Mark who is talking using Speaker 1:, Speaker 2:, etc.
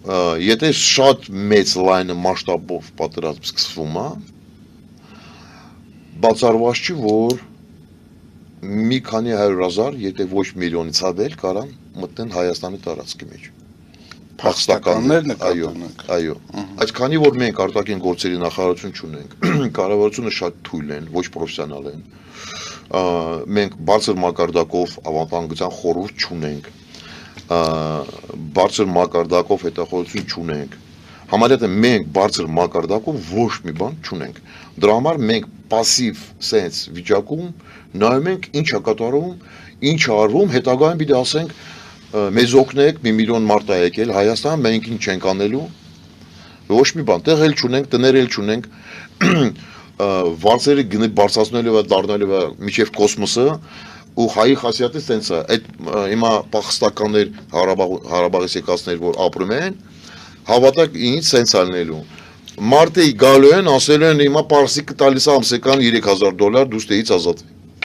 Speaker 1: եթե շատ մեծ լայն մասշտաբով պատերազմ սկսվում է, բացառված չի, որ մի քանի 100,000, եթե ոչ միլիոնից ավել կարան մտնեն Հայաստանի տարածքի մեջ։
Speaker 2: Փախստականներ նկատունակ։
Speaker 1: Այո։ Այսքանի որ մենք արտաքին գործերի նախարարություն չունենք, կառավարությունը շատ թույլ են, ոչ պրոֆեսիոնալ են։ Մենք բարձր մակարդակով ավանդական խորհուրդ չունենք, բարձր մակարդակով հետախուզություն չունենք, համարյա թե մենք բարձր մակարդակով ոչ մի բան չունենք, դրա համար մենք պասիվ սենց վիճակում նայում ենք ինչ է կատարվում, ինչ է արվում, հետագայում պիտի ասենք մեզ օգնեք, 1 միլիոն մարդ է եկել Հայաստան, մենք ինչ չենք անելու, ոչ մի բան, տեղ էլ չունենք, տներ էլ չունենք, վարձերը գնի բարձրացնելու է, դառնալու է մինչև կոսմոսը, ու հայի խասյատը սենց է, այդ հիմա փախստականներ Հարաբաղից եկածներ, որ ապրում են, հավատակ ինձ սենց ալնելու, մարդը գալու են, ասելու են հիմա պարսիկը տալիս է ամսական $3,000, դու ստեից ազատվի։